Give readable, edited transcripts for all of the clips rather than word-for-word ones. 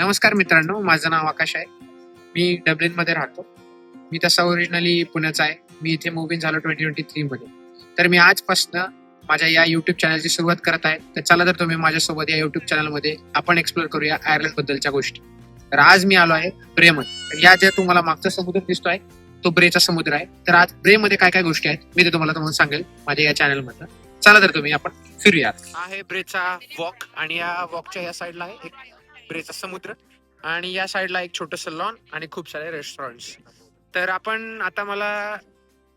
नमस्कार मित्रांनो, माझं नाव आकाश आहे. मी डब्लिनमध्ये राहतो. मी तसा ओरिजिनली पुण्याचा आहे. मी इथे मूव्ह इन झालो 2023 मध्ये. तर मी आजपासनं माझ्या या युट्यूब चॅनलची सुरुवात करत आहे. तर चला तर तुम्ही माझ्यासोबत या युट्यूब चॅनलमध्ये आपण एक्सप्लोर करूया आयर्लंड बद्दलच्या गोष्टी. तर आज मी आलो आहे ब्रेमन. तर या ज्या तुम्हाला मागचा समुद्र दिसतोय तो ब्रेचा समुद्र आहे. तर आज ब्रेमध्ये काय काय गोष्टी आहेत मी ते तुम्हाला सांगेल माझ्या या चॅनलमध्ये. चला तर तुम्ही आपण फिरूया. हा आहे ब्रेचा वॉक आणि या वॉकच्या या साईडला आहे एक ब्रेचा समुद्र आणि या साईडला एक छोटंसं लॉन आणि खूप सारे रेस्टॉरंट्स. तर आपण आता मला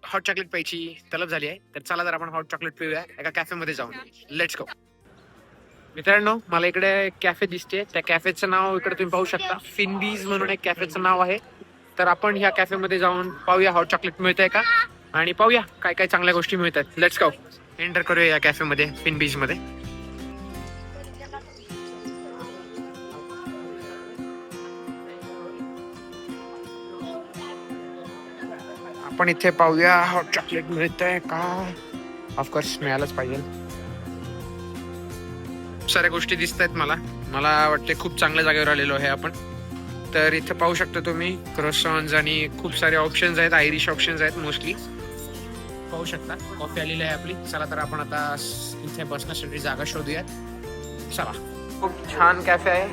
हॉट चॉकलेट प्यायची तलब झाली आहे. तर चला तर आपण हॉट चॉकलेट पिऊया एका कॅफेमध्ये जाऊन. Let's go. मित्रांनो, मला इकडे एक कॅफे दिसते. त्या कॅफेचं नाव इकडे तुम्ही पाहू शकता. फिनबीज म्हणून एक कॅफेचं नाव आहे. तर आपण ह्या कॅफेमध्ये जाऊन पाहूया हॉट चॉकलेट मिळतंय का आणि पाहूया काय काय चांगल्या गोष्टी मिळतात. Let's go. एंटर करूया या कॅफेमध्ये, फिनबीज मध्ये. आपण इथे पाहूया हॉट चॉकलेट मिळतंय का. ऑफकोर्स मिळालंच पाहिजे. खूप साऱ्या गोष्टी दिसत आहेत मला वाटते खूप चांगल्या जागेवर आलेलो आहे आपण. तर इथे पाहू शकता तुम्ही क्रोसॉन्स आणि खूप सारे ऑप्शन्स आहेत. आयरिश ऑप्शन्स आहेत मोस्टली. पाहू शकता कॉफी आलेली आहे आपली. चला तर आपण आता इथे बसण्यासाठी जागा शोधूयात. चला. खूप छान कॅफे आहे.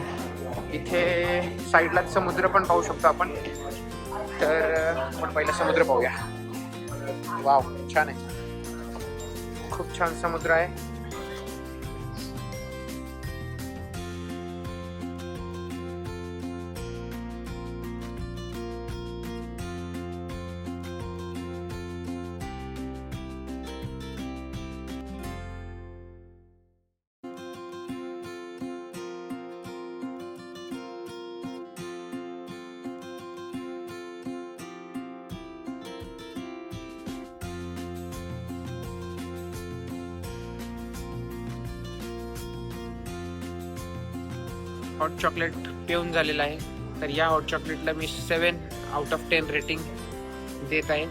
इथे साईडलाच समुद्र पण पाहू शकतो आपण. तर आपण पहिला समुद्र पाहूया. वाव, छान आहे. खूप छान समुद्र आहे. हॉट चॉकलेट पिऊन झालेला आहे. तर या हॉट चॉकलेटला मी 7/10 रेटिंग देत आहे.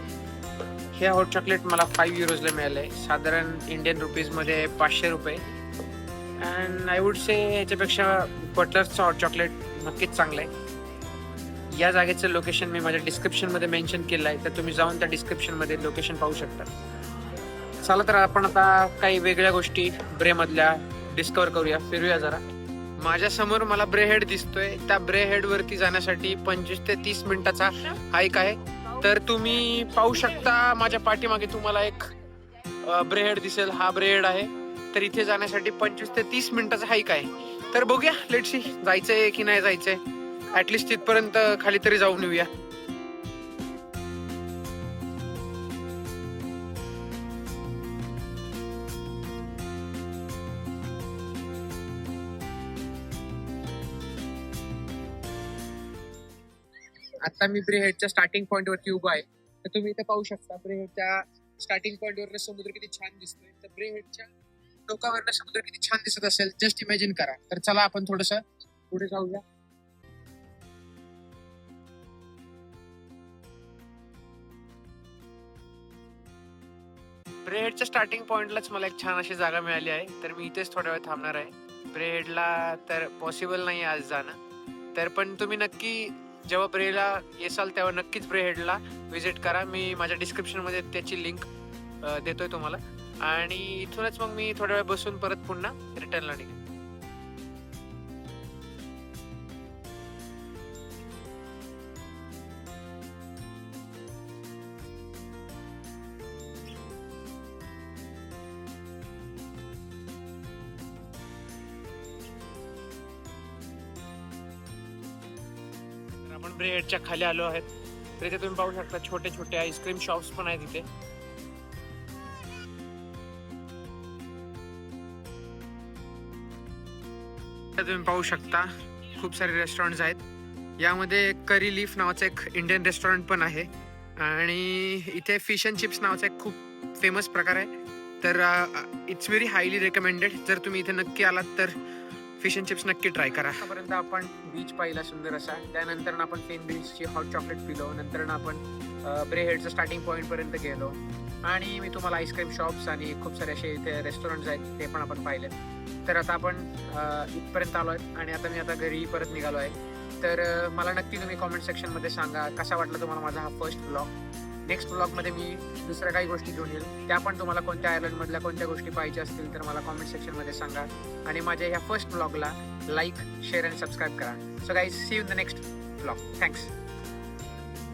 हे हॉट चॉकलेट मला 5 युरोजला मिळालं आहे. साधारण इंडियन रुपीजमध्ये 500 रुपये. अँड आय वुड से ह्याच्यापेक्षा बटलरचं हॉट चॉकलेट नक्कीच चांगलं आहे. या जागेचं लोकेशन मी माझ्या डिस्क्रिप्शनमध्ये मेन्शन केलं आहे. तर तुम्ही जाऊन त्या डिस्क्रिप्शनमध्ये लोकेशन पाहू शकता. चला तर आपण आता काही वेगळ्या गोष्टी ब्रेमधल्या डिस्कवर करूया, फिरूया जरा. माझ्या समोर मला ब्रेहेड दिसतोय. त्या ब्रेहेड वरती जाण्यासाठी 25 ते 30 मिनिटाचा हाईक आहे. तर तुम्ही पाहू शकता माझ्या पाठीमागे तुम्हाला एक ब्रेहेड दिसेल. हा ब्रेहेड आहे. तर इथे जाण्यासाठी 25 ते 30 मिनिटाचा हाईक आहे. तर बघूया, लेट्स सी जायचंय की नाही जायचंय. ऍटलिस्ट तिथपर्यंत खाली तरी जाऊन येऊया. आता मी ब्रेहेडच्या स्टार्टिंग पॉइंट वरती उभा आहे. तर तुम्ही इथे पाहू शकता ब्रेहेडच्या स्टार्टिंग पॉइंट वरनं समुद्र किती छान दिसतोय. तर ब्रेहेडच्या टोकावरनं समुद्र किती छान दिसत असेल जस्ट इमॅजिन करा. तर चला आपण थोडस पुढे जाऊया. ब्रेहेडच्या स्टार्टिंग पॉइंटलाच मला एक छान अशी जागा मिळाली आहे. तर मी इथेच थोड्या वेळ थांबणार आहे. ब्रेहेडला तर पॉसिबल नाही आज जाणं. तर पण तुम्ही नक्की जेव्हा ब्रेला येसाल तेव्हा नक्कीच ब्रेहेडला व्हिजिट करा. मी माझ्या डिस्क्रिप्शनमध्ये त्याची लिंक देतोय तुम्हाला. आणि इथूनच मग मी थोड्या वेळ बसून परत पुन्हा रिटर्नला निघेन. आपण ब्रेडच्या खाली आलो आहेत. तर इथे तुम्ही पाहू शकता छोटे छोटे आईस्क्रीम शॉप्स पण आहेत इथे. तुम्ही पाहू शकता खूप सारे रेस्टॉरंट्स आहेत. यामध्ये करी लीफ नावाचं एक इंडियन रेस्टॉरंट पण आहे. आणि इथे फिश अँड चिप्स नावाचा एक खूप फेमस प्रकार आहे. तर इट्स व्हेरी हायली रेकमेंडेड. जर तुम्ही इथे नक्की आलात तर फिश अँड चिप्स नक्की ट्राय करा. आतापर्यंत आपण बीच पाहिला सुंदर असा. त्यानंतर आपण फेन बीचची हॉट चॉकलेट पिलो. नंतर आपण ब्रेहेडचं स्टार्टिंग पॉईंट पर्यंत गेलो. आणि मी तुम्हाला आईस्क्रीम शॉप्स आणि खूप सारे असे इथे रेस्टॉरंट्स आहेत ते पण आपण पाहिले. तर आता आपण इथपर्यंत आलो आहे आणि आता मी घरी परत निघालो आहे. तर मला नक्की तुम्ही कॉमेंट सेक्शनमध्ये सांगा कसा वाटला तुम्हाला माझा हा फर्स्ट ब्लॉग. नेक्स्ट ब्लॉगमध्ये मी दुसऱ्या काही गोष्टी घेऊन येईल. त्या पण तुम्हाला कोणत्या आयर्लंडमधल्या कोणत्या गोष्टी पाहिजे असतील तर मला कॉमेंट सेक्शनमध्ये सांगा. आणि माझ्या ह्या फर्स्ट ब्लॉगला लाईक, शेअर आणि सबस्क्राईब करा. So guys, see you in the next blog. Thanks.